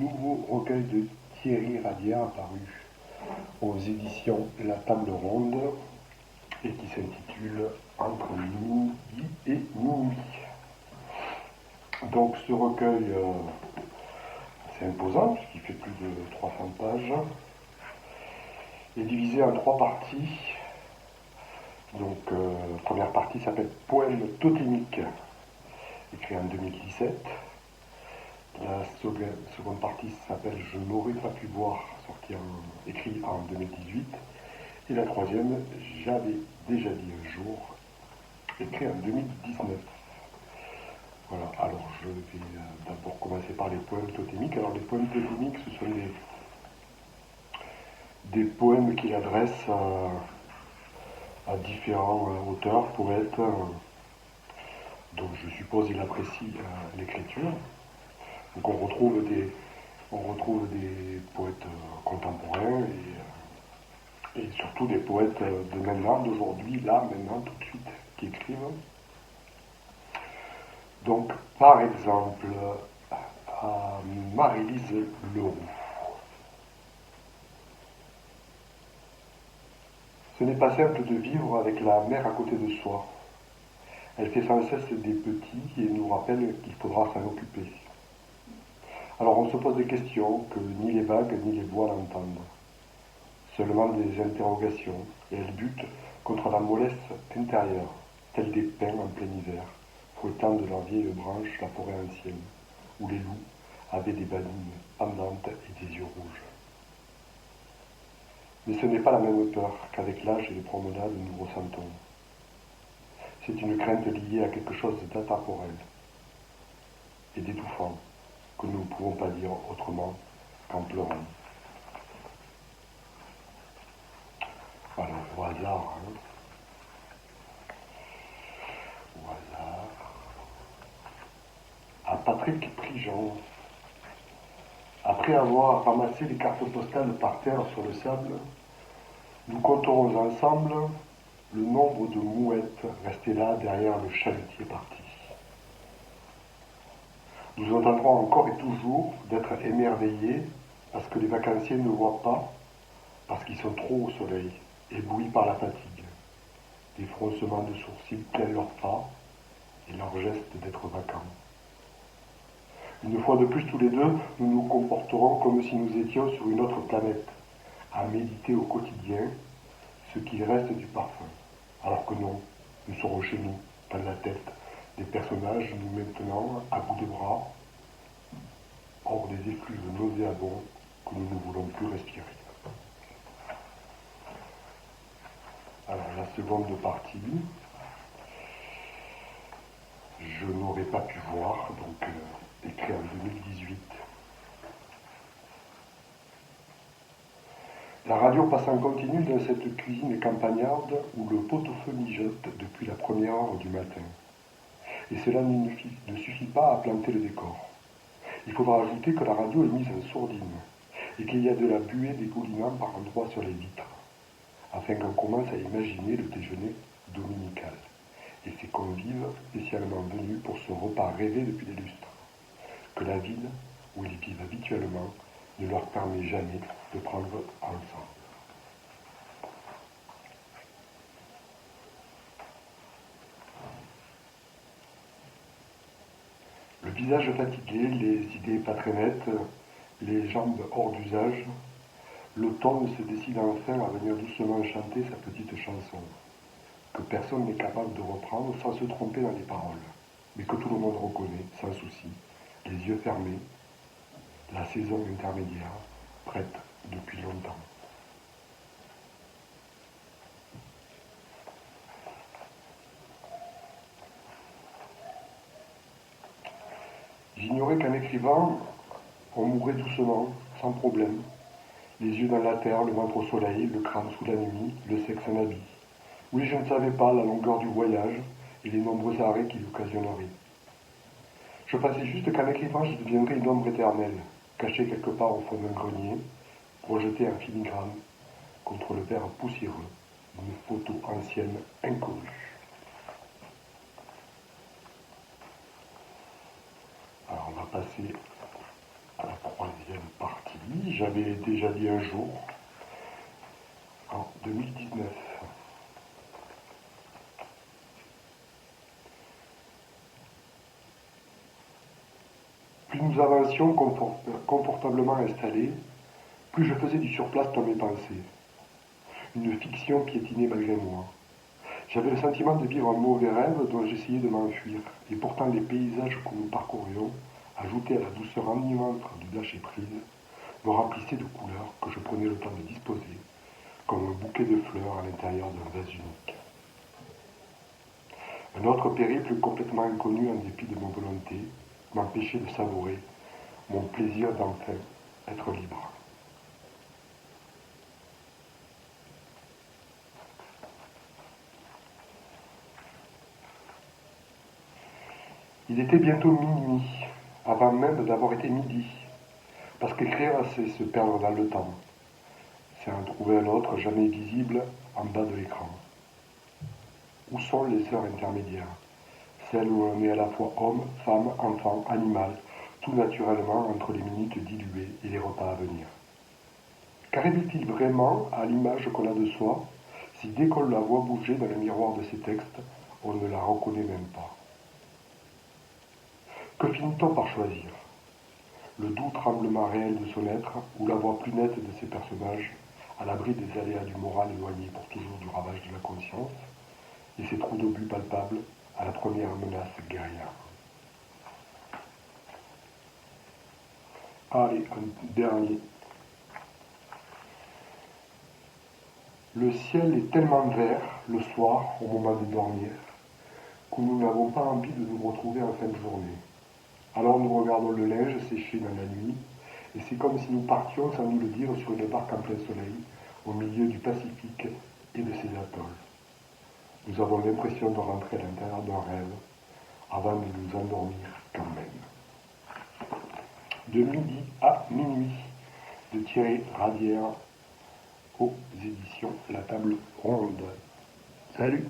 Nouveau recueil de Thierry Radière paru aux éditions La Table Ronde et qui s'intitule Entre midi et minuit. Donc ce recueil c'est imposant puisqu'il fait plus de 300 pages, est divisé en 3 parties. Donc première partie s'appelle Poème totémique, écrit en 2017. La seconde partie s'appelle Je n'aurais pas pu voir, écrit en 2018. Et la troisième, J'avais déjà dit un jour, écrit en 2019. Voilà, alors je vais d'abord commencer par les poèmes totémiques. Alors les poèmes totémiques, ce sont des poèmes qu'il adresse à différents auteurs, poètes. Donc je suppose qu'il apprécie l'écriture. Donc on retrouve des poètes contemporains et surtout des poètes de maintenant, d'aujourd'hui, là, maintenant, tout de suite, qui écrivent. Donc, par exemple, à Marie-Lise Leroux. Ce n'est pas simple de vivre avec la mer à côté de soi. Elle fait sans cesse des petits et nous rappelle qu'il faudra s'en occuper. Alors on se pose des questions que ni les vagues ni les voiles n'entendent. Seulement des interrogations, et elles butent contre la mollesse intérieure, telles des pins en plein hiver, fouettant de leurs vieilles branches la forêt ancienne, où les loups avaient des badines pendantes et des yeux rouges. Mais ce n'est pas la même peur qu'avec l'âge et les promenades nous ressentons. C'est une crainte liée à quelque chose d'intemporel et d'étouffant, que nous ne pouvons pas dire autrement qu'en pleurant. Voilà, au hasard, au hasard. À Patrick Prigent. Après avoir ramassé les cartes postales par terre sur le sable, nous compterons ensemble le nombre de mouettes restées là derrière le chalutier parti. Nous entendrons encore et toujours d'être émerveillés parce que les vacanciers ne voient pas, parce qu'ils sont trop au soleil, éblouis par la fatigue. Des froncements de sourcils plaident leurs pas et leur geste d'être vacants. Une fois de plus, tous les deux, nous nous comporterons comme si nous étions sur une autre planète, à méditer au quotidien ce qu'il reste du parfum. Alors que non, nous serons chez nous, dans la tête des personnages, nous maintenant, à bout de bras, hors des effluves nauséabonds que nous ne voulons plus respirer. Alors la seconde partie, je n'aurais pas pu voir, donc écrit en 2018. La radio passe en continu dans cette cuisine campagnarde où le pot-au-feu mijote depuis la première heure du matin. Et cela ne suffit pas à planter le décor. Il faudra ajouter que la radio est mise en sourdine et qu'il y a de la buée dégoulinant par endroits sur les vitres, afin qu'on commence à imaginer le déjeuner dominical et ses convives spécialement venus pour ce repas rêvé depuis des lustres, que la ville où ils vivent habituellement ne leur permet jamais de prendre ensemble. Le visage fatigué, les idées pas très nettes, les jambes hors d'usage, l'automne se décide enfin à venir doucement chanter sa petite chanson, que personne n'est capable de reprendre sans se tromper dans les paroles, mais que tout le monde reconnaît sans souci, les yeux fermés, la saison intermédiaire, prête depuis longtemps. J'ignorais qu'en écrivant, on mourrait doucement, sans problème, les yeux dans la terre, le ventre au soleil, le crâne sous la nuit, le sexe en habit. Oui, je ne savais pas la longueur du voyage et les nombreux arrêts qu'il occasionnerait. Je pensais juste qu'en écrivant, je deviendrais une ombre éternelle, cachée quelque part au fond d'un grenier, projetée en filigrane contre le verre poussiéreux d'une photo ancienne inconnue. Alors on va passer à la troisième Oui, j'avais déjà dit un jour, en 2019. Plus nous avancions confortablement installés, plus je faisais du surplace dans mes pensées. Une fiction piétinait malgré moi. J'avais le sentiment de vivre un mauvais rêve dont j'essayais de m'enfuir, et pourtant les paysages que nous parcourions, ajoutés à la douceur enivrante du lâcher-prise, me remplissaient de couleurs que je prenais le temps de disposer, comme un bouquet de fleurs à l'intérieur d'un vase unique. Un autre périple complètement inconnu en dépit de ma volonté m'empêchait de savourer mon plaisir d'enfin être libre. Il était bientôt minuit, avant même d'avoir été midi, parce qu'écrire c'est se perdre dans le temps, c'est en trouver un autre jamais visible en bas de l'écran. Où sont les heures intermédiaires, celles où on est à la fois homme, femme, enfant, animal, tout naturellement entre les minutes diluées et les repas à venir? Qu'arrive-t-il vraiment à l'image qu'on a de soi, si dès qu'on la voit bouger dans le miroir de ces textes, on ne la reconnaît même pas? Que finit-on par choisir? Le doux tremblement réel de son être, ou la voix plus nette de ses personnages, à l'abri des aléas du moral éloigné pour toujours du ravage de la conscience, et ses trous d'obus palpables à la première menace guerrière? Allez, un dernier. Le ciel est tellement vert le soir, au moment de dormir, que nous n'avons pas envie de nous retrouver en fin de journée. Alors nous regardons le linge séché dans la nuit, et c'est comme si nous partions sans nous le dire sur une barque en plein soleil, au milieu du Pacifique et de ses atolls. Nous avons l'impression de rentrer à l'intérieur d'un rêve, avant de nous endormir quand même. De midi à minuit, de Thierry Radière aux éditions La Table Ronde. Salut!